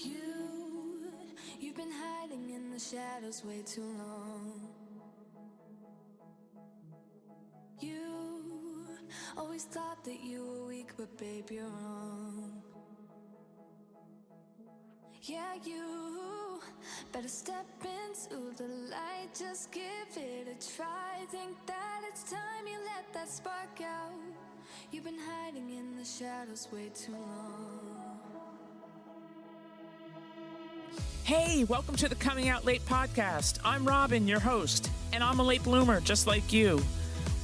You've been hiding in the shadows way too long. You always thought that you were weak, but babe, you're wrong. Yeah, you better step into the light, just give it a try. Think that it's time you let that spark out. You've been hiding in the shadows way too long. Hey, welcome to the Coming Out Late podcast. I'm Robin, your host, and I'm a late bloomer just like you.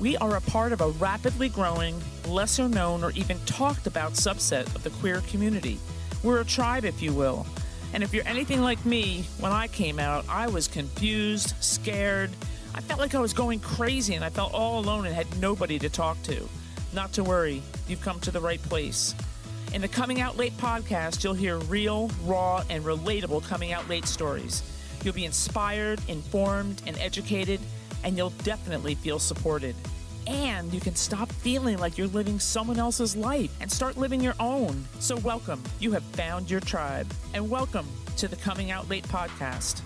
We are a part of a rapidly growing, lesser known, or even talked about subset of the queer community. We're a tribe, if you will. And if you're anything like me, when I came out, I was confused, scared. I felt like I was going crazy and I felt all alone and had nobody to talk to. Not to worry, you've come to the right place. In the Coming Out Late podcast, you'll hear real, raw, and relatable coming out late stories. You'll be inspired, informed, and educated, and you'll definitely feel supported. And you can stop feeling like you're living someone else's life and start living your own. So welcome, you have found your tribe. And welcome to the Coming Out Late podcast.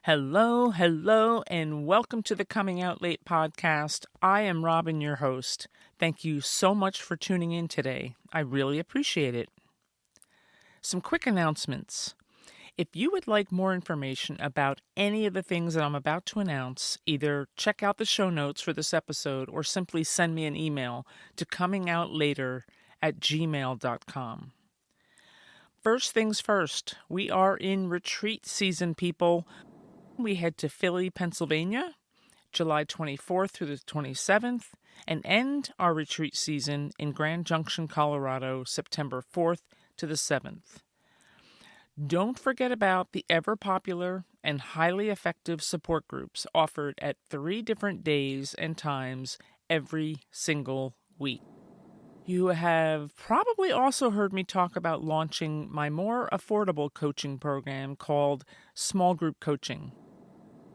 Hello, and welcome to the Coming Out Late podcast. I am Robin, your host. Thank you so much for tuning in today. I really appreciate it. Some quick announcements. If you would like more information about any of the things that I'm about to announce, either check out the show notes for this episode or simply send me an email to comingoutlater@gmail.com. First things first, we are in retreat season, people. We head to Philly, Pennsylvania, July 24th through the 27th, and end our retreat season in Grand Junction, Colorado, September 4th to the 7th. Don't forget about the ever-popular and highly effective support groups offered at 3 different days and times every single week. You have probably also heard me talk about launching my more affordable coaching program called Small Group Coaching.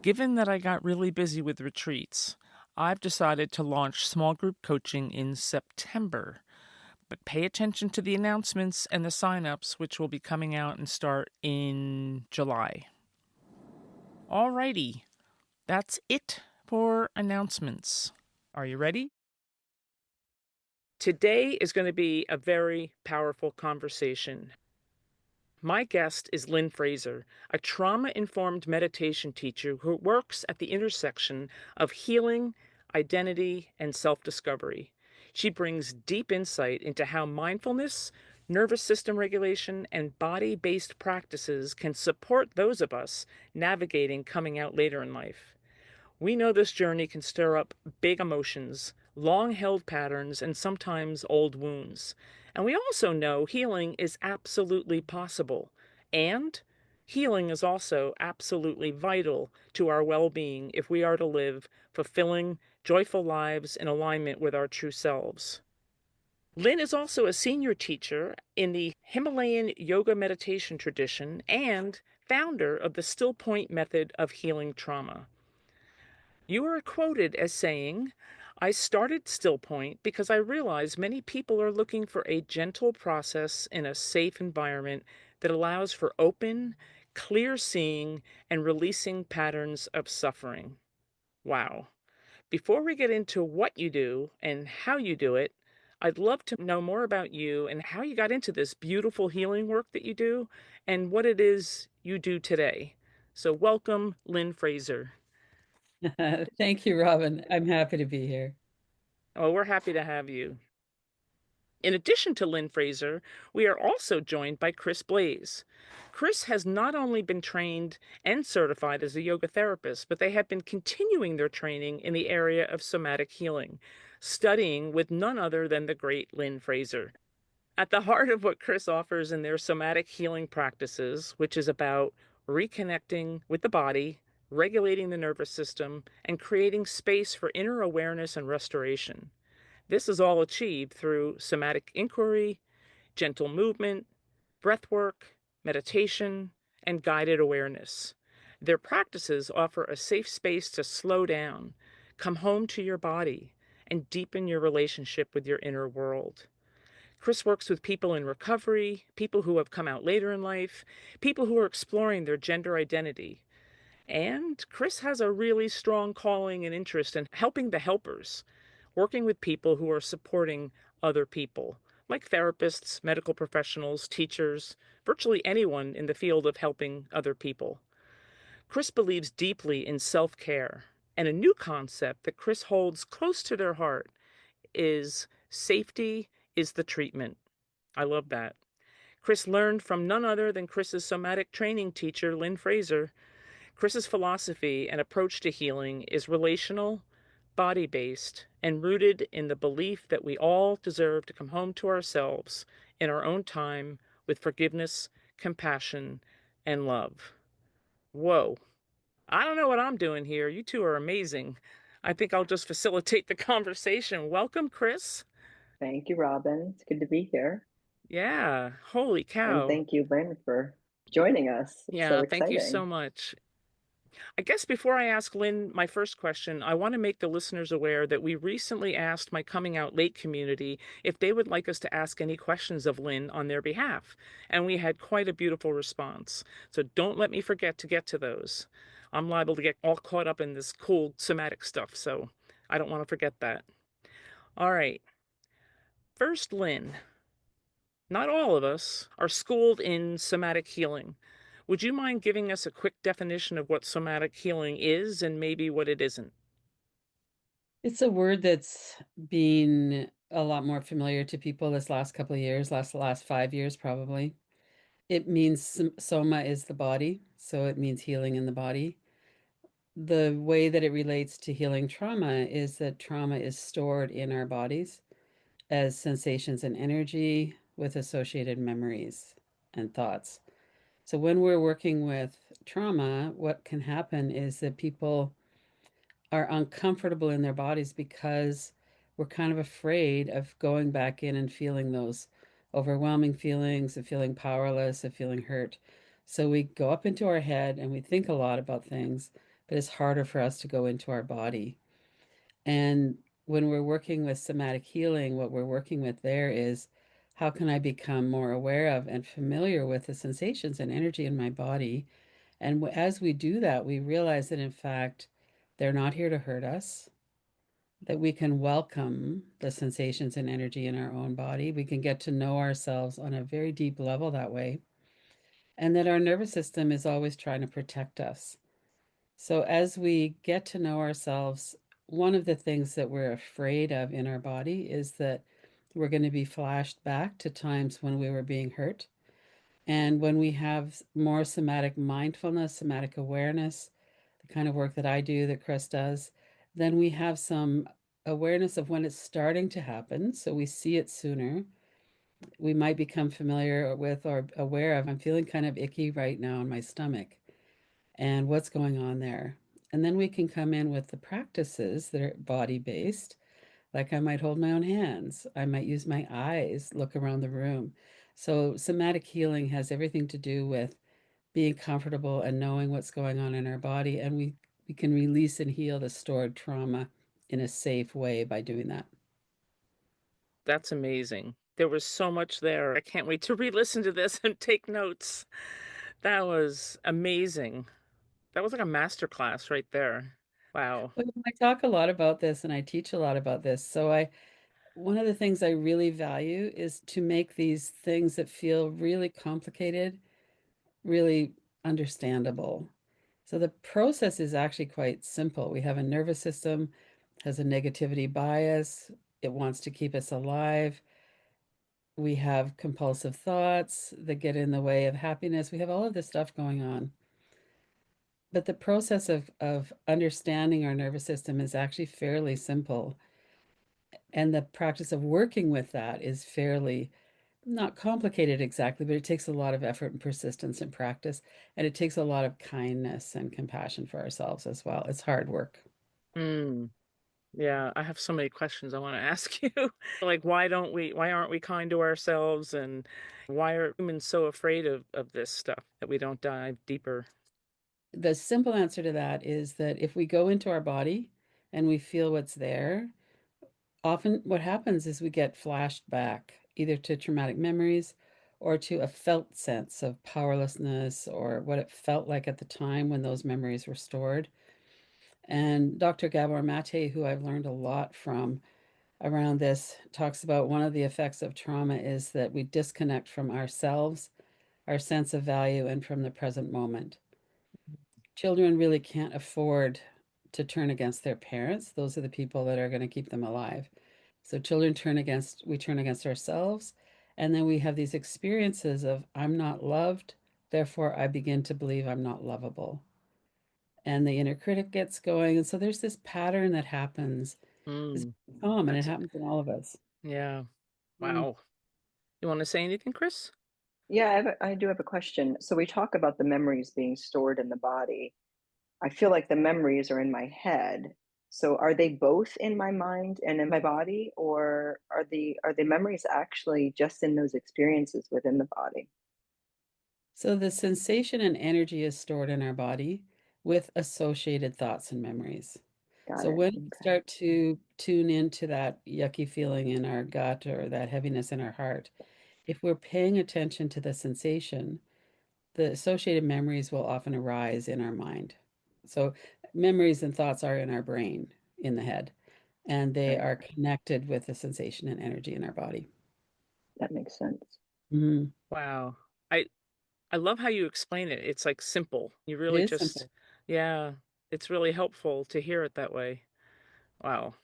Given that I got really busy with retreats, I've decided to launch small group coaching in September. But pay attention to the announcements and the signups, which will be coming out and start in July. Alrighty, that's it for announcements. Are you ready? Today is going to be a very powerful conversation. My guest is Lynn Fraser, a trauma-informed meditation teacher who works at the intersection of healing, identity, and self-discovery. She brings deep insight into how mindfulness, nervous system regulation, and body-based practices can support those of us navigating coming out later in life. We know this journey can stir up big emotions, long-held patterns, and sometimes old wounds. And we also know healing is absolutely possible. And healing is also absolutely vital to our well-being if we are to live fulfilling, joyful lives in alignment with our true selves. Lynn is also a senior teacher in the Himalayan yoga meditation tradition and founder of the Still Point method of healing trauma. You are quoted as saying, "I started Still Point because I realized many people are looking for a gentle process in a safe environment that allows for open, clear seeing and releasing patterns of suffering." Wow. Before we get into what you do and how you do it, I'd love to know more about you and how you got into this beautiful healing work that you do and what it is you do today. So welcome, Lynn Fraser. Thank you, Robin. I'm happy to be here. Oh, we're happy to have you. In addition to Lynn Fraser, we are also joined by Chris Blaze. Chris has not only been trained and certified as a yoga therapist, but they have been continuing their training in the area of somatic healing, studying with none other than the great Lynn Fraser. At the heart of what Chris offers in their somatic healing practices, which is about reconnecting with the body, regulating the nervous system, and creating space for inner awareness and restoration. This is all achieved through somatic inquiry, gentle movement, breath work, meditation, and guided awareness. Their practices offer a safe space to slow down, come home to your body, and deepen your relationship with your inner world. Chris works with people in recovery, people who have come out later in life, people who are exploring their gender identity. And Chris has a really strong calling and interest in helping the helpers, working with people who are supporting other people, like therapists, medical professionals, teachers, virtually anyone in the field of helping other people. Chris believes deeply in self care, and a new concept that Chris holds close to their heart is safety is the treatment. I love that. Chris learned from none other than Chris's somatic training teacher, Lynn Fraser. Chris's philosophy and approach to healing is relational, body based, and rooted in the belief that we all deserve to come home to ourselves in our own time with forgiveness, compassion, and love. Whoa. I don't know what I'm doing here. You two are amazing. I think I'll just facilitate the conversation. Welcome, Chris. Thank you, Robin. It's good to be here. Yeah. Holy And cow. thank you, Lynn, for joining us. It's so Yeah. Thank you so exciting. much. I guess before I ask Lynn my first question, I want to make the listeners aware that we recently asked my coming out late community if they would like us to ask any questions of Lynn on their behalf. And we had quite a beautiful response. So don't let me forget to get to those. I'm liable to get all caught up in this cool somatic stuff. So I don't want to forget that. All right. First, Lynn, not all of us are schooled in somatic healing. Would you mind giving us a quick definition of what somatic healing is and maybe what it isn't? It's a word that's been a lot more familiar to people this last couple of years, last 5 years probably. It means soma is the body, so it means healing in the body. The way that it relates to healing trauma is that trauma is stored in our bodies as sensations and energy with associated memories and thoughts. So when we're working with trauma, what can happen is that people are uncomfortable in their bodies because we're kind of afraid of going back in and feeling those overwhelming feelings of feeling powerless, of feeling hurt. So we go up into our head and we think a lot about things, but it's harder for us to go into our body. And when we're working with somatic healing, what we're working with there is how can I become more aware of and familiar with the sensations and energy in my body? And as we do that, we realize that in fact, they're not here to hurt us, that we can welcome the sensations and energy in our own body. We can get to know ourselves on a very deep level that way, and that our nervous system is always trying to protect us. So as we get to know ourselves, one of the things that we're afraid of in our body is that we're going to be flashed back to times when we were being hurt. And when we have more somatic mindfulness, somatic awareness, the kind of work that I do, that Chris does, then we have some awareness of when it's starting to happen. So we see it sooner. We might become familiar with or aware of, I'm feeling kind of icky right now in my stomach, and what's going on there. And then we can come in with the practices that are body based, like I might hold my own hands, I might use my eyes, look around the room. So, somatic healing has everything to do with being comfortable and knowing what's going on in our body. And we can release and heal the stored trauma in a safe way by doing that. That's amazing. There was so much there. I can't wait to re-listen to this and take notes. That was amazing. That was like a master class right there. Wow. Well, I talk a lot about this and I teach a lot about this. So, one of the things I really value is to make these things that feel really complicated really understandable. So the process is actually quite simple. We have a nervous system, has a negativity bias. It wants to keep us alive. We have compulsive thoughts that get in the way of happiness. We have all of this stuff going on. But the process of understanding our nervous system is actually fairly simple. And the practice of working with that is fairly not complicated exactly, but it takes a lot of effort and persistence and practice. And it takes a lot of kindness and compassion for ourselves as well. It's hard work. Mm, yeah, I have so many questions I want to ask you. Like, why aren't we kind to ourselves? And why are humans so afraid of this stuff that we don't dive deeper? The simple answer to that is that if we go into our body and we feel what's there, often what happens is we get flashed back either to traumatic memories or to a felt sense of powerlessness or what it felt like at the time when those memories were stored. And Dr. Gabor Mate, who I've learned a lot from around this, talks about one of the effects of trauma is that we disconnect from ourselves, our sense of value, and from the present moment. Children really can't afford to turn against their parents. Those are the people that are going to keep them alive. So we turn against ourselves, and then we have these experiences of I'm not loved, therefore I begin to believe I'm not lovable. And the inner critic gets going. And so there's this pattern that happens. It's Mm, common, and it that's happens in all of us. yeah. Mm. Wow. You want to say anything, Chris? Yeah, I do have a question. So we talk about the memories being stored in the body. I feel like the memories are in my head. So are they both in my mind and in my body, or are the memories actually just in those experiences within the body? So the sensation and energy is stored in our body with associated thoughts and memories. Got So it. when we Okay. start to tune into that yucky feeling in our gut or that heaviness in our heart, if we're paying attention to the sensation, the associated memories will often arise in our mind. So memories and thoughts are in our brain, in the head, and they Right. are connected with the sensation and energy in our body. That makes sense. Mhm. Wow. I I love how you explain it. It's like simple. You It really is just simple. yeah, it's really helpful to hear it that way. Wow.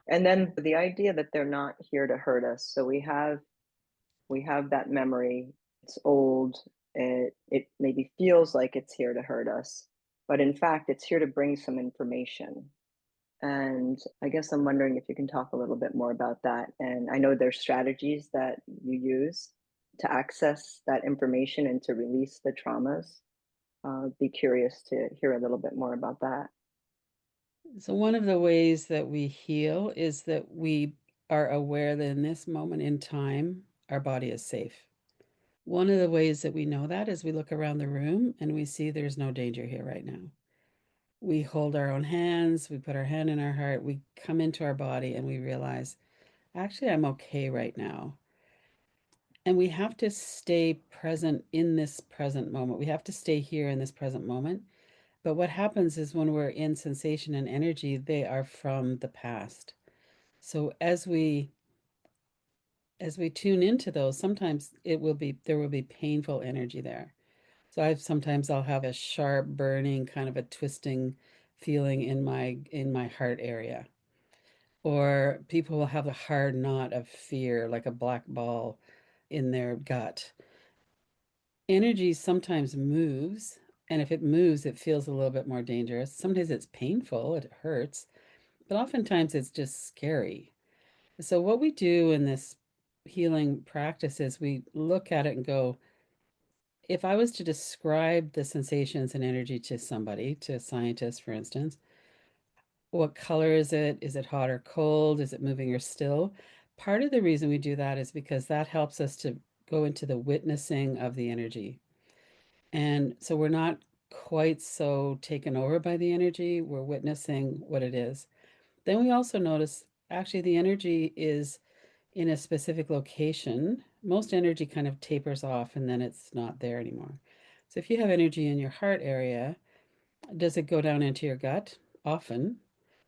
And then the idea that they're not here to hurt us. So we have that memory. It's old. It maybe feels like it's here to hurt us, but in fact, it's here to bring some information. And I guess I'm wondering if you can talk a little bit more about that. And I know there's strategies that you use to access that information and to release the traumas. Be curious to hear a little bit more about that. So one of the ways that we heal is that we are aware that in this moment in time, our body is safe. One of the ways that we know that is we look around the room and we see there's no danger here right now. We hold our own hands, we put our hand in our heart, we come into our body and we realize, actually, I'm okay right now. And we have to stay present in this present moment. We have to stay here in this present moment. But what happens is when we're in sensation and energy, they are from the past. So as we tune into those, sometimes there will be painful energy there. So I'll have a sharp burning, kind of a twisting feeling in my heart area. Or people will have a hard knot of fear, like a black ball in their gut. Energy sometimes moves, and if it moves, it feels a little bit more dangerous. Sometimes it's painful, it hurts, but oftentimes it's just scary. So what we do in this healing practice is we look at it and go, if I was to describe the sensations and energy to somebody, to a scientist, for instance, what color is it? Is it hot or cold? Is it moving or still? Part of the reason we do that is because that helps us to go into the witnessing of the energy. And so we're not quite so taken over by the energy, we're witnessing what it is. Then we also notice actually the energy is in a specific location. Most energy kind of tapers off and then it's not there anymore. So if you have energy in your heart area, does it go down into your gut? Often.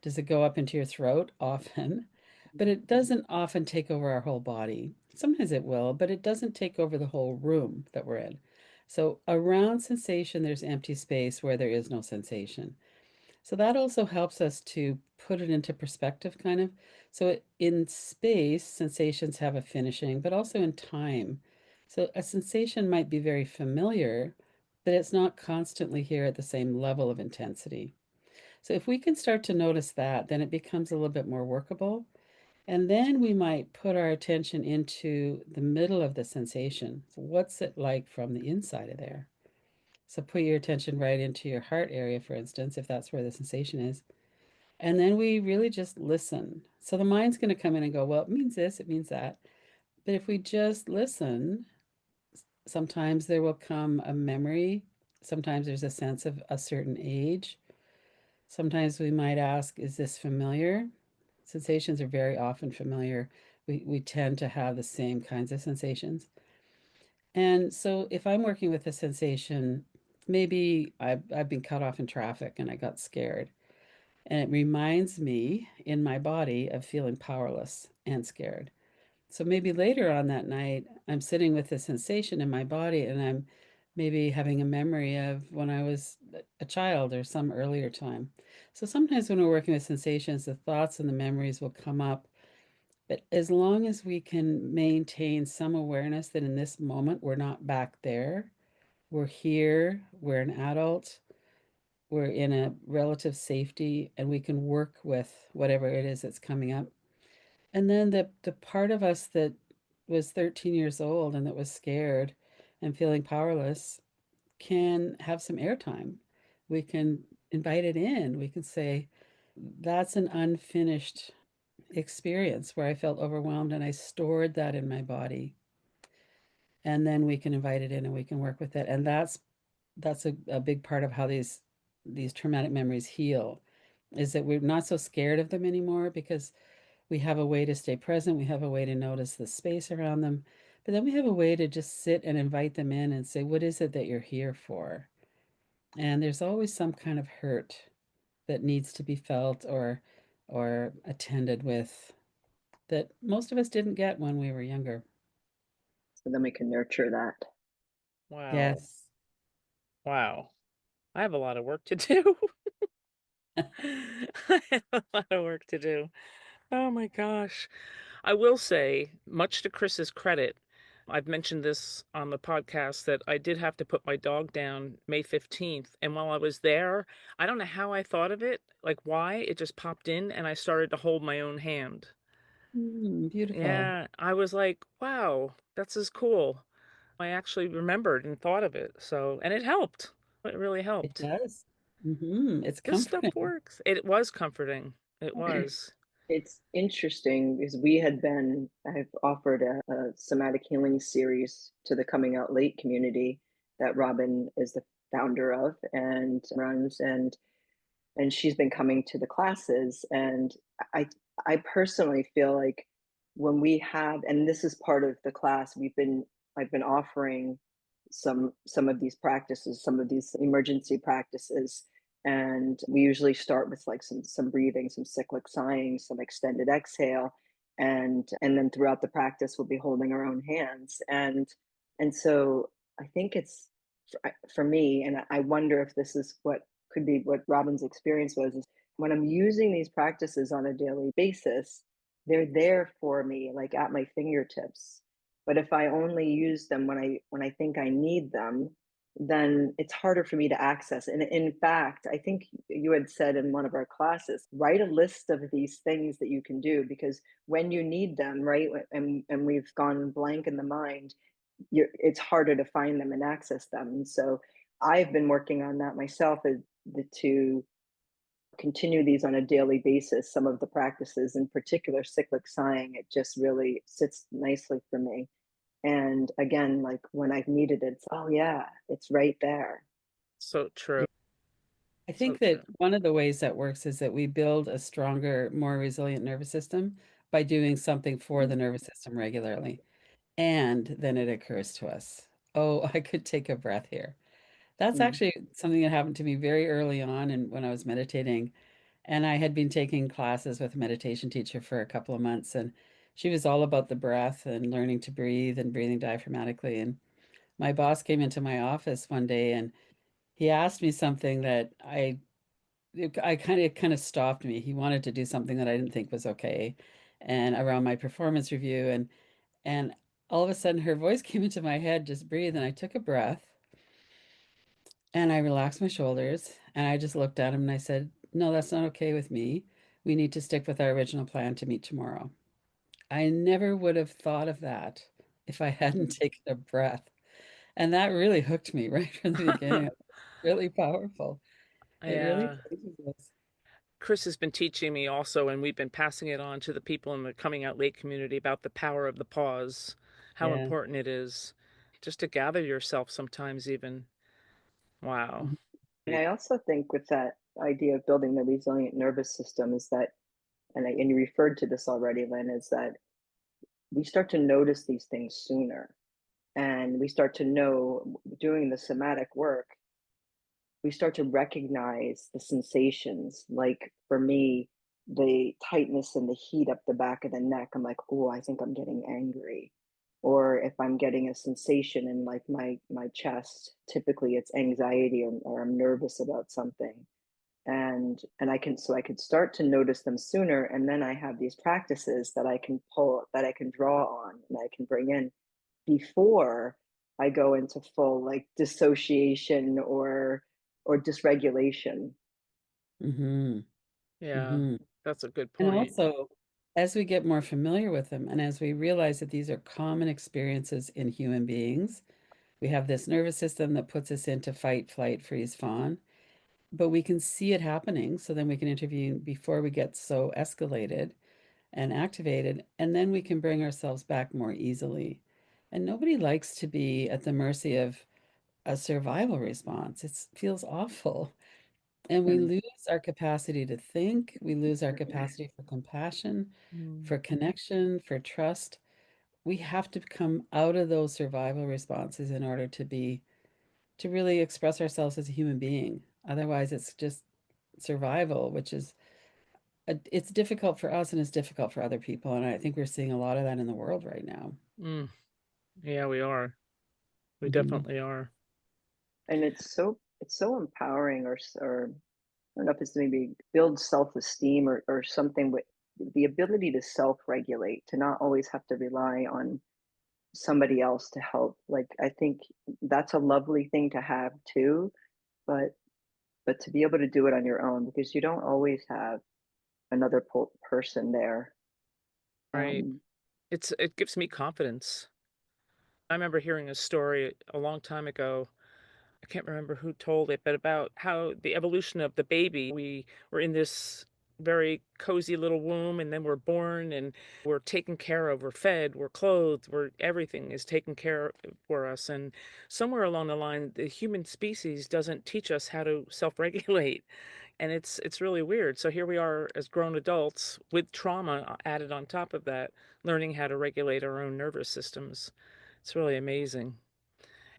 Does it go up into your throat? Often. But it doesn't often take over our whole body. Sometimes it will, but it doesn't take over the whole room that we're in. So around sensation, there's empty space where there is no sensation. So that also helps us to put it into perspective, kind of. So in space, sensations have a finishing, but also in time. So a sensation might be very familiar, but it's not constantly here at the same level of intensity. So if we can start to notice that, then it becomes a little bit more workable. And then we might put our attention into the middle of the sensation. So what's it like from the inside of there? So put your attention right into your heart area, for instance, if that's where the sensation is. And then we really just listen. So the mind's going to come in and go, well, it means this, it means that. But if we just listen, sometimes there will come a memory. Sometimes there's a sense of a certain age. Sometimes we might ask, is this familiar? Sensations are very often familiar. We tend to have the same kinds of sensations. And so if I'm working with a sensation, maybe I've been cut off in traffic and I got scared. And it reminds me in my body of feeling powerless and scared. So maybe later on that night, I'm sitting with a sensation in my body and I'm maybe having a memory of when I was a child or some earlier time. So sometimes when we're working with sensations, the thoughts and the memories will come up. But as long as we can maintain some awareness that in this moment we're not back there, we're here, we're an adult, we're in a relative safety, and we can work with whatever it is that's coming up. And then the part of us that was 13 years old and that was scared and feeling powerless can have some airtime. We can invite it in. We can say, that's an unfinished experience where I felt overwhelmed and I stored that in my body. And then we can invite it in and we can work with it. And that's a big part of how these traumatic memories heal, is that we're not so scared of them anymore because we have a way to stay present. We have a way to notice the space around them. But then we have a way to just sit and invite them in and say, what is it that you're here for? And there's always some kind of hurt that needs to be felt or attended with that most of us didn't get when we were younger. So then we can nurture that. Wow. Yes. Wow. I have a lot of work to do. I have a lot of work to do. Oh my gosh. I will say, much to Chris's credit, I've mentioned this on the podcast that I did have to put my dog down May 15th. And while I was there, I don't know how I thought of it, like why, it just popped in and I started to hold my own hand. Beautiful. Yeah, I was like, wow, that's as cool. I actually remembered and thought of it. So, and it helped. It really It helped. does. It's This stuff comforting. works. It was comforting. It was. It's interesting because I've offered a somatic healing series to the coming out late community that Robin is the founder of and runs. And she's been coming to the classes. And I I personally feel like when we have, and this is part of the class, I've been offering some of these practices, some of these emergency practices. And we usually start with like some breathing, some cyclic sighing, some extended exhale. And then throughout the practice we'll be holding our own hands. And so I think it's for me, and I wonder if this is what could be what Robin's experience was, is when I'm using these practices on a daily basis, they're there for me, like at my fingertips. But if I only use them when I think I need them, then it's harder for me to access. And in fact, I think you had said in one of our classes, write a list of these things that you can do, because when you need them, right, and we've gone blank in the mind, it's harder to find them and access them. And so I've been working on that myself, to continue these on a daily basis. Some of the practices, in particular cyclic sighing, it just really sits nicely for me. And again, like when I've needed it, it's, oh yeah, it's right there. So Yeah. true. I So think that true. one of the ways that works is that we build a stronger, more resilient nervous system by doing something for the nervous system regularly. And then it occurs to us, oh, I could take a breath here. That's Mm. actually something that happened to me very early on and when I was meditating. And I had been taking classes with a meditation teacher for a couple of months, and she was all about the breath and learning to breathe and breathing diaphragmatically. And my boss came into my office one day and he asked me something that I kind of stopped me. He wanted to do something that I didn't think was okay, and around my performance review, and all of a sudden her voice came into my head, just breathe, and I took a breath and I relaxed my shoulders and I just looked at him and I said, "No, that's not okay with me. We need to stick with our original plan to meet tomorrow." I never would have thought of that if I hadn't taken a breath. And that really hooked me right from the beginning. Really powerful. It really Yeah. changes us. Chris has been teaching me also, and we've been passing it on to the people in the coming out late community about the power of the pause, how Yeah. important it is just to gather yourself sometimes, even. Wow. Mhm. And I also think with that idea of building the resilient nervous system is that and you referred to this already, Lynn, is that we start to notice these things sooner, and we start to know doing the somatic work, we start to recognize the sensations. Like for me, the tightness and the heat up the back of the neck, I'm like, oh, I think I'm getting angry. Or if I'm getting a sensation in like my chest, typically it's anxiety, or I'm nervous about something. And I could start to notice them sooner, and then I have these practices that I can pull, that I can draw on, and I can bring in before I go into full, like, dissociation or dysregulation. Mhm. Yeah, Mhm. that's a good And point. also, as we get more familiar with them and as we realize that these are common experiences in human beings, we have this nervous system that puts us into fight, flight, freeze, fawn, but we can see it happening. So then we can intervene before we get so escalated and activated, and then we can bring ourselves back more easily. And nobody likes to be at the mercy of a survival response. It feels awful. And we Mm, lose our capacity to think, we lose our capacity for compassion, Mm. for connection, for trust. We have to come out of those survival responses in order to really express ourselves as a human being. Otherwise, it's just survival, which is it's difficult for us and it's difficult for other people. And I think we're seeing a lot of that in the world right now. Mm. Yeah, we are. We Mhm. definitely are. and it's so empowering, or I don't know if it's maybe build self-esteem, or something, with the ability to self-regulate, to not always have to rely on somebody else to help. Like, I think that's a lovely thing to have too, but to be able to do it on your own, because you don't always have another person there. Right. Um, It gives me confidence. I remember hearing a story a long time ago. I can't remember who told it, but about how the evolution of the baby, we were in this very cozy little womb, and then we're born and we're taken care of, we're fed, we're clothed, we're everything is taken care of for us. And somewhere along the line, the human species doesn't teach us how to self-regulate. And it's really weird. So here we are as grown adults with trauma added on top of that, learning how to regulate our own nervous systems. It's really amazing.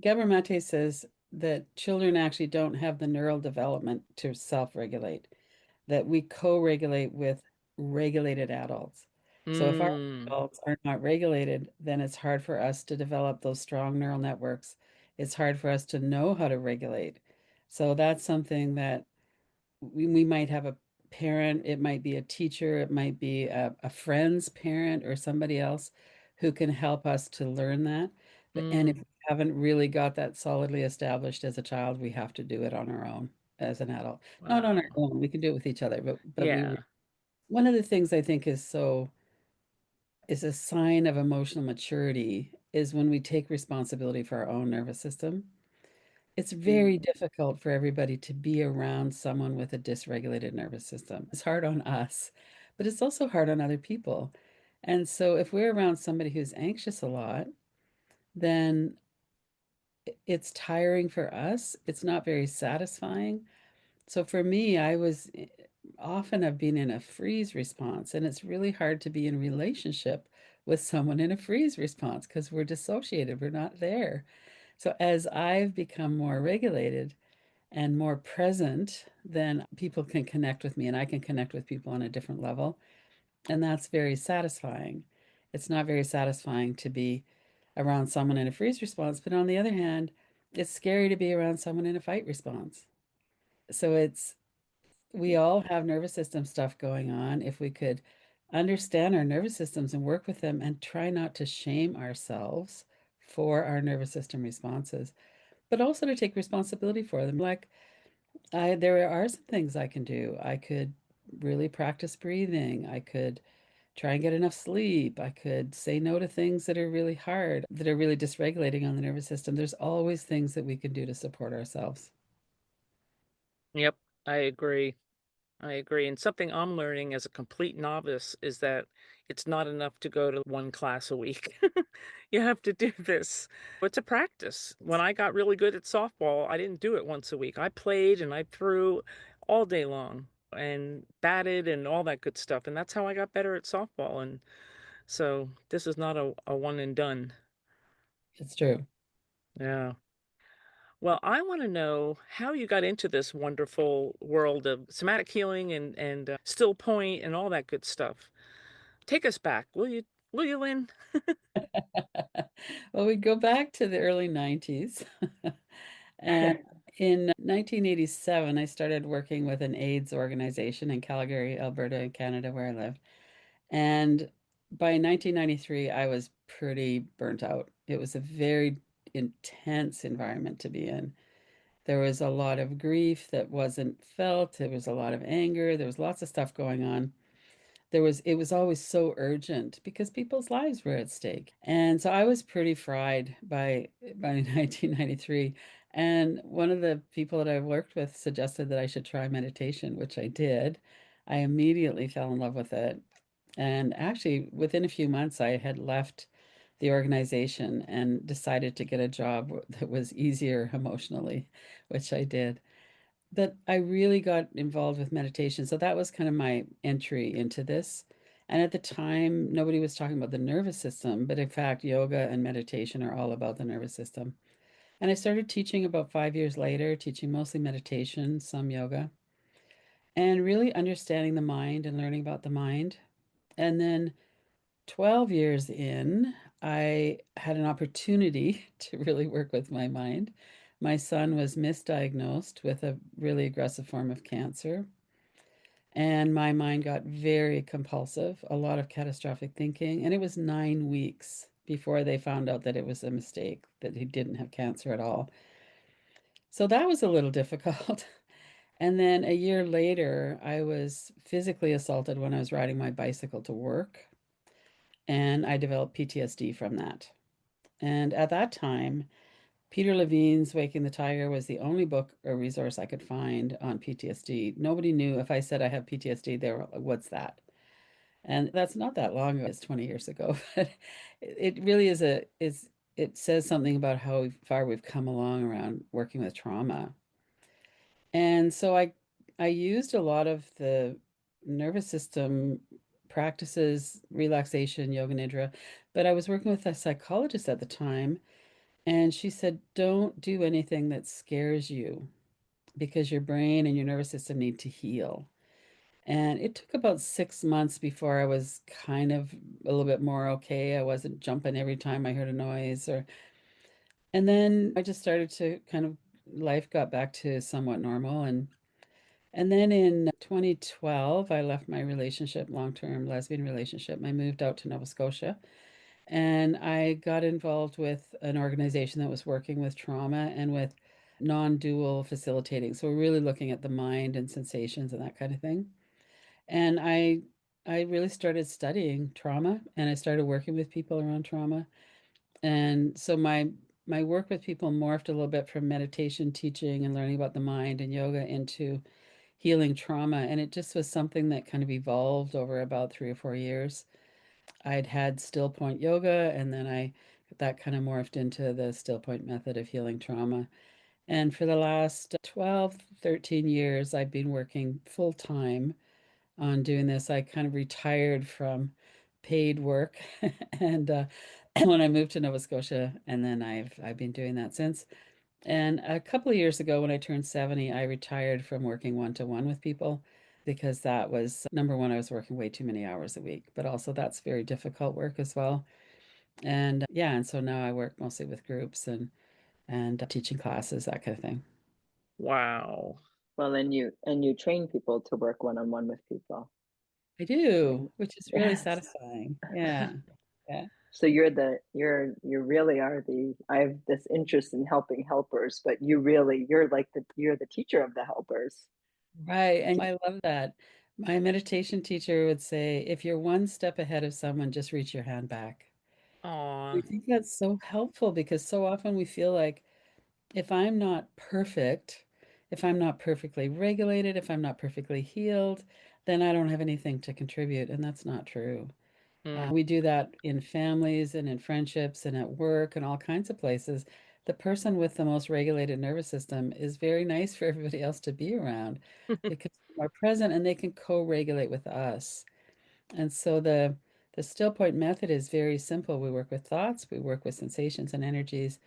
Gabor Mate says that children actually don't have the neural development to self-regulate, that we co-regulate with regulated adults. So if our Mm. adults are not regulated, then it's hard for us to develop those strong neural networks. It's hard for us to know how to regulate. So that's something that we might have a parent, it might be a teacher, it might be a friend's parent or somebody else who can help us to learn that. And if Mm. we haven't really got that solidly established as a child, we have to do it on our own as an adult. Not on our Wow. own, we can do it with each other, but Yeah. one of the things I think is a sign of emotional maturity is when we take responsibility for our own nervous system. It's mm, very difficult for everybody to be around someone with a dysregulated nervous system. It's hard on us, but it's also hard on other people. And so if we're around somebody who's anxious a lot, then it's tiring for us. It's not very satisfying. So for me, I was often have been in a freeze response, and it's really hard to be in relationship with someone in a freeze response because we're dissociated, we're not there. So as I've become more regulated, and more present, then people can connect with me and I can connect with people on a different level. And that's very satisfying. It's not very satisfying to be around someone in a freeze response, but on the other hand, it's scary to be around someone in a fight response. So we all have nervous system stuff going on. If we could understand our nervous systems and work with them and try not to shame ourselves for our nervous system responses, but also to take responsibility for them. Like there are some things I can do. I could really practice breathing. I could try and get enough sleep. I could say no to things that are really hard, that are really dysregulating on the nervous system. There's always things that we can do to support ourselves. Yep. I agree. I agree. And something I'm learning as a complete novice is that it's not enough to go to one class a week. You have to do this. It's a practice. When I got really good at softball, I didn't do it once a week. I played and I threw all day long. and batted and all that good stuff. And that's how I got better at softball. And so this is not a one and done. It's true. Yeah. Well, I want to know how you got into this wonderful world of somatic healing and still point and all that good stuff. Take us back, will you? Will you, Lynn? Well, we go back to the early 90s. And in 1987, I started working with an AIDS organization in Calgary, Alberta, in Canada, where I live. And by 1993, I was pretty burnt out. It was a very intense environment to be in. There was a lot of grief that wasn't felt. There was a lot of anger. There was lots of stuff going on. It was always so urgent because people's lives were at stake. And so I was pretty fried by 1993. And one of the people that I worked with suggested that I should try meditation, which I did. I immediately fell in love with it. And actually, within a few months, I had left the organization and decided to get a job that was easier emotionally, which I did. But I really got involved with meditation. So that was kind of my entry into this. And at the time, nobody was talking about the nervous system, but in fact, yoga and meditation are all about the nervous system. And I started teaching about 5 years later, teaching mostly meditation, some yoga, and really understanding the mind and learning about the mind. And then 12 years in, I had an opportunity to really work with my mind. My son was misdiagnosed with a really aggressive form of cancer, and my mind got very compulsive, a lot of catastrophic thinking, and it was 9 weeks before they found out that it was a mistake, that he didn't have cancer at all. So that was a little difficult. And then a year later, I was physically assaulted when I was riding my bicycle to work, and I developed PTSD from that. And at that time, Peter Levine's Waking the Tiger was the only book or resource I could find on PTSD. Nobody knew if I said I have PTSD, they were like, what's that? And that's not that long ago, it's 20 years ago. But it really it says something about how far we've come along around working with trauma. And so I used a lot of the nervous system practices, relaxation, yoga nidra, but I was working with a psychologist at the time, and she said, "Don't do anything that scares you because your brain and your nervous system need to heal." And it took about 6 months before I was kind of a little bit more okay. I wasn't jumping every time I heard a noise or and then I just started to kind of life got back to somewhat normal and then in 2012, I left my relationship, long-term lesbian relationship. I moved out to Nova Scotia and I got involved with an organization that was working with trauma and with non-dual facilitating. So we're really looking at the mind and sensations and that kind of thing. And I really started studying trauma and I started working with people around trauma. And so my work with people morphed a little bit from meditation teaching and learning about the mind and yoga into healing trauma. And it just was something that kind of evolved over about 3 or 4 years. I'd had still point yoga, and then that kind of morphed into the still point method of healing trauma. And for the last 12, 13 years, I've been working full time on doing this. I kind of retired from paid work and when I moved to Nova Scotia, and then I've been doing that since. And a couple of years ago, when I turned 70, I retired from working one to one with people because that was number one, I was working way too many hours a week, but also that's very difficult work as well. And yeah, and so now I work mostly with groups and teaching classes, that kind of thing. Wow. Well, and you train people to work one on one with people, I do, right? which is really Yes. satisfying. Yeah. Yeah. So you really are the I have this interest in helping helpers, but you're like you're the teacher of the helpers. Right. And I love that. My meditation teacher would say, if you're one step ahead of someone, just reach your hand back. I Aw. think that's so helpful because so often we feel like if I'm not perfect, if I'm not perfectly regulated, if I'm not perfectly healed, then I don't have anything to contribute. And that's not true. Mm. We do that in families and in friendships and at work and all kinds of places. the person with the most regulated nervous system is very nice for everybody else to be around because they're more present and they can co-regulate with us. And so the still point method is very simple. We work with thoughts, we work with sensations and energies,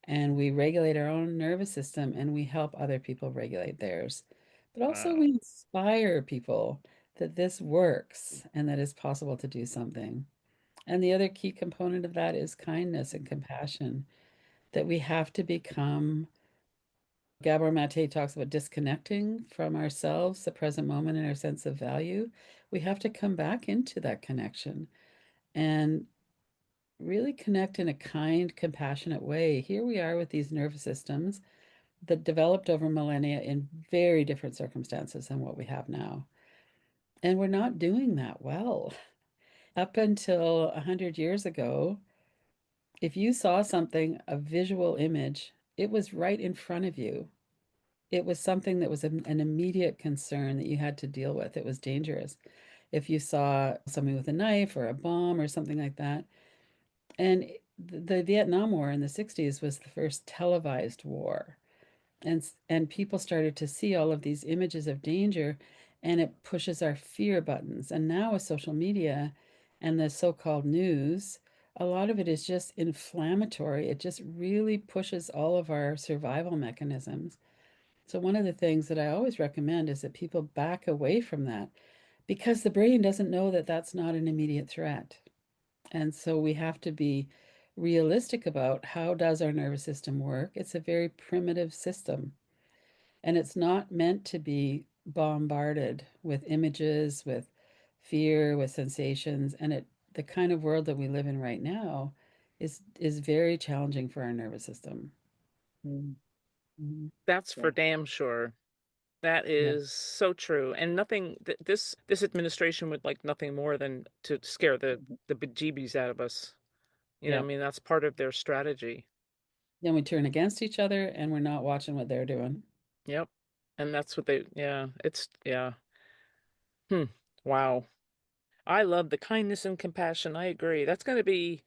and we regulate our own nervous system and we help other people regulate theirs. But also Wow. we inspire people that this works and that it's possible to do something. And the other key component of that is kindness and compassion, that we have to become. Gabor Mate talks about disconnecting from ourselves, the present moment, and our sense of value. We have to come back into that connection and really connect in a kind, compassionate way. Here we are with these nervous systems that developed over millennia in very different circumstances than what we have now. And we're not doing that well. Up until 100 years ago, if you saw something, a visual image, it was right in front of you. It was something that was an immediate concern that you had to deal with. It was dangerous. If you saw something with a knife or a bomb or something like that. And the Vietnam War in the 60s was the first televised war. And people started to see all of these images of danger and it pushes our fear buttons. And now with social media and the so-called news, a lot of it is just inflammatory. It just really pushes all of our survival mechanisms. So one of the things that I always recommend is that people back away from that because the brain doesn't know that that's not an immediate threat. And so we have to be realistic about how does our nervous system work? It's a very primitive system, and it's not meant to be bombarded with images, with fear, with sensations, and it the kind of world that we live in right now is very challenging for our nervous system. Mm, Mhm. That's for yeah. damn sure. That Yeah. is so true. And nothing this administration would like nothing more than to scare the bejeebies out of us. I Yeah. mean, that's part of their strategy. Then we turn against each other and we're not watching what they're doing. Yep. And that's what yeah. Hmm. Wow. I love the kindness and compassion. I agree. That's going to be,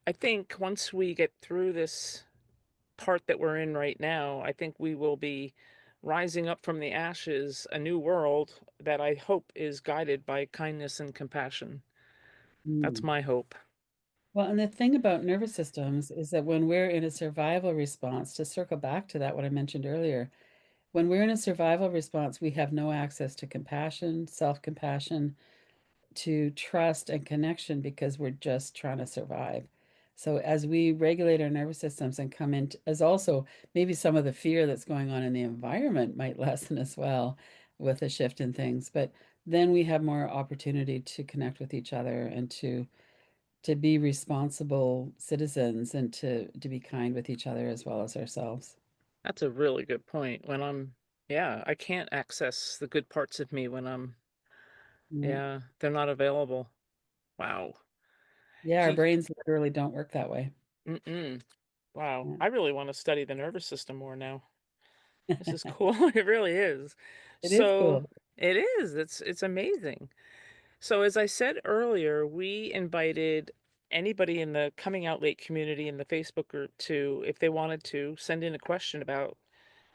I think, once we get through this part that we're in right now, I think we will be rising up from the ashes, a new world that I hope is guided by kindness and compassion. That's Mm. my hope. Well, and the thing about nervous systems is that when we're in a survival response, to circle back to that, what I mentioned earlier, when we're in a survival response, we have no access to compassion, self-compassion, to trust and connection because we're just trying to survive. So as we regulate our nervous systems and come into as also maybe some of the fear that's going on in the environment might lessen as well with a shift in things, but then we have more opportunity to connect with each other and to be responsible citizens and to be kind with each other as well as ourselves. That's a really good point. Yeah, I can't access the good parts of me when Yeah. yeah, they're not available. Wow. Yeah, our Gee, brains literally don't work that way. mm-mm. Wow. Yeah. I really want to study the nervous system more now. This is cool. It really is. It is So cool. it is. It's amazing. So as I said earlier, we invited anybody in the coming out late community in the Facebook group to, if they wanted to, send in a question about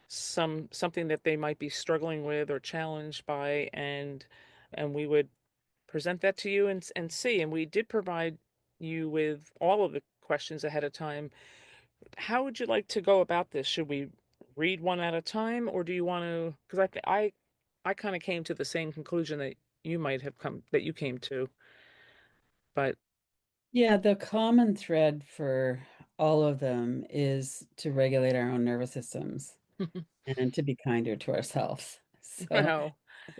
something that they might be struggling with or challenged by, and we would present that to you and see. And we did provide you with all of the questions ahead of time. How would you like to go about this? Should we read one at a time, or do you want to? Because I kind of came to the same conclusion that you came to, but Yeah, the common thread for all of them is to regulate our own nervous systems and to be kinder to ourselves. So well,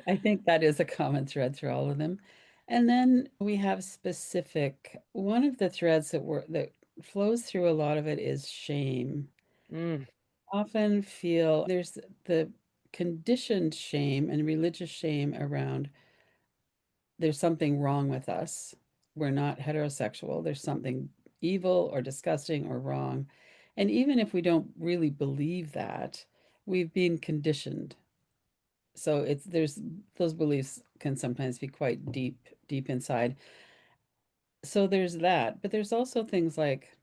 I think that is a common thread through all of them. And then we have specific, one of the threads that flows through a lot of it is shame. mm, Often feel there's the conditioned shame and religious shame around there's something wrong with us. We're not heterosexual. There's something evil or disgusting or wrong. And even if we don't really believe that, we've been conditioned. So it's there's those beliefs can sometimes be quite deep inside. So there's that. But there's also things like,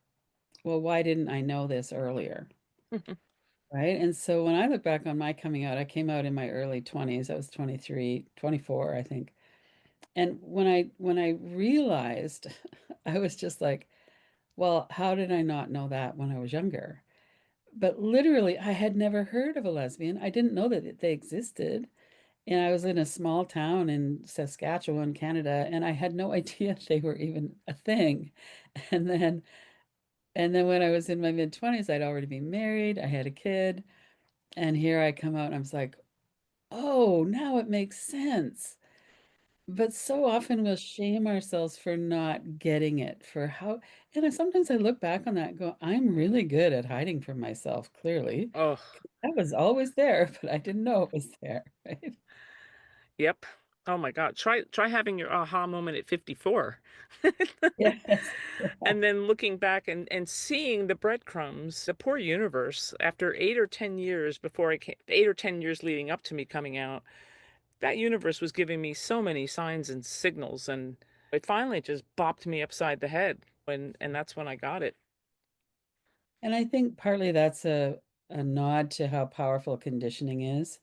well, why didn't I know this earlier? right? And so when I look back on my coming out, I came out in my early 20s. I was 23, 24, I think. And when I realized, I was just like, well, how did I not know that when I was younger? But literally, I had never heard of a lesbian. I didn't know that they existed. And I was in a small town in Saskatchewan, Canada, and I had no idea they were even a thing. And then and then when I was in my mid 20s, I'd already been married, I had a kid, and here I come out and I was like, "Oh, now it makes sense." But so often we'll shame ourselves for not getting it, for how, and sometimes I look back on that and go, I'm really good at hiding from myself, clearly. Oh, That was always there, but I didn't know it was there, right? yep. Oh my God. Try having your aha moment at 54. Yes. And then looking back and seeing the breadcrumbs, the poor universe, after 8 or 10 years before I came, 8 or 10 years leading up to me coming out, that universe was giving me so many signs and signals, and it finally just bopped me upside the head and that's when I got it. And I think partly that's a nod to how powerful conditioning is,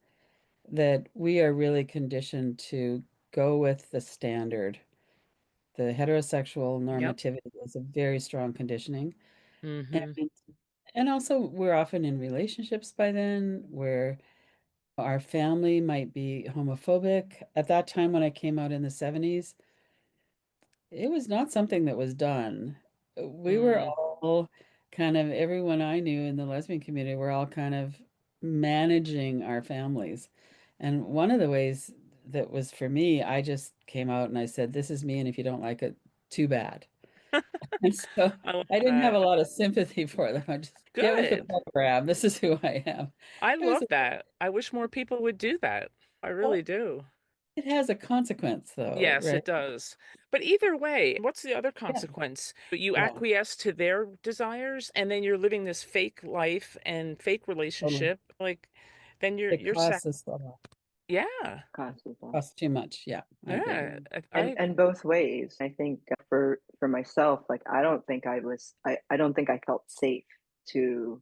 that we are really conditioned to go with the standard. The heterosexual Yep. normativity is a very strong conditioning. Mm-hmm. And and also we're often in relationships by then where our family might be homophobic. At that time when I came out in the 70s, it was not something that was done. We were Mm. all kind of, everyone I knew in the lesbian community were all kind of managing our families. And one of the ways that was for me, I just came out and I said, this is me, and if you don't like it, too bad. And so I love I didn't have a that. lot of sympathy for them. I just get with the Good. program. This is who I am. I It was, love that. I wish more people would do that. I really do. it has a consequence though, Yes, right? it does. But either way, what's the other Yeah. consequence? You Well, acquiesce to their desires and then you're living this fake life and fake totally. relationship. Like then you're It you're sac costs us a lot. yeah. Cost of that. Costs too much. Yeah, I agree. Yeah. I And both ways. I think for myself, like I don't think I felt safe to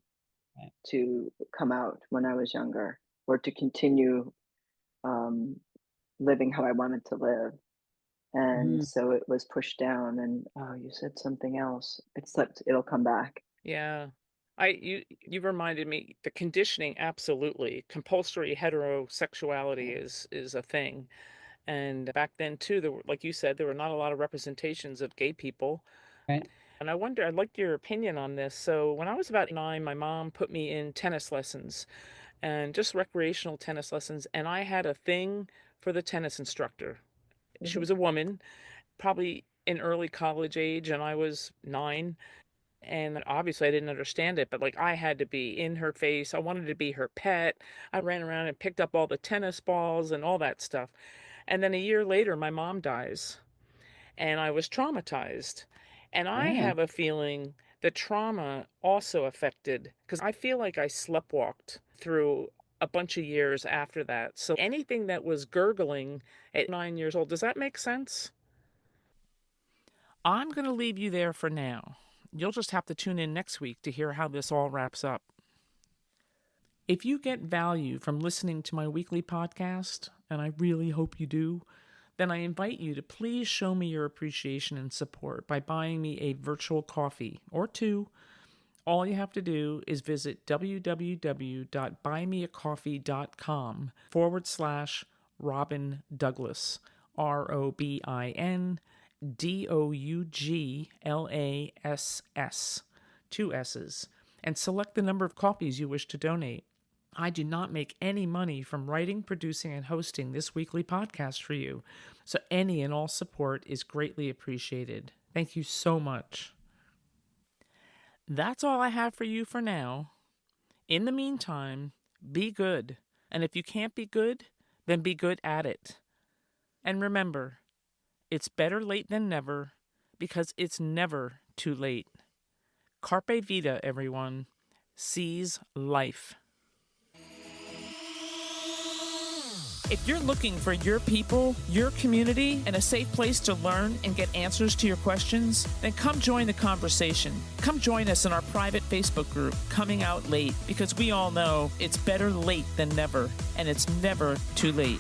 Right. come out when I was younger, or to continue um, living how I wanted to live. And Mhm. so it was pushed down, and oh, you said something else. It'll come back. yeah. You reminded me the conditioning absolutely. Compulsory heterosexuality is a thing. And back then too, there were, like you said, there were not a lot of representations of gay people. Right. And I wonder, I'd like your opinion on this. So, when I was about 9, my mom put me in tennis lessons and just recreational tennis lessons. And I had a thing for the tennis instructor. She Mhm. was a woman, probably in early college age, and I was 9. And obviously, I didn't understand it, but like I had to be in her face. I wanted to be her pet. I ran around and picked up all the tennis balls and all that stuff. And then a year later, my mom dies and I was traumatized. And I Yeah. have a feeling the trauma also affected because I feel like I sleptwalked through a bunch of years after that. So anything that was gurgling at 9 years old, does that make sense? I'm going to leave you there for now. You'll just have to tune in next week to hear how this all wraps up. If you get value from listening to my weekly podcast, and I really hope you do, then I invite you to please show me your appreciation and support by buying me a virtual coffee or two. All you have to do is visit www.buymeacoffee.com/Robin Douglas, ROBINDOUGLASS, two S's, and select the number of coffees you wish to donate. I do not make any money from writing, producing, and hosting this weekly podcast for you, so any and all support is greatly appreciated. Thank you so much. That's all I have for you for now. In the meantime, be good. And if you can't be good, then be good at it. And remember, it's better late than never because it's never too late. Carpe Vita, everyone. Seize life. If you're looking for your people, your community, and a safe place to learn and get answers to your questions, then come join the conversation. Come join us in our private Facebook group, Coming Out Late, because we all know it's better late than never, and it's never too late.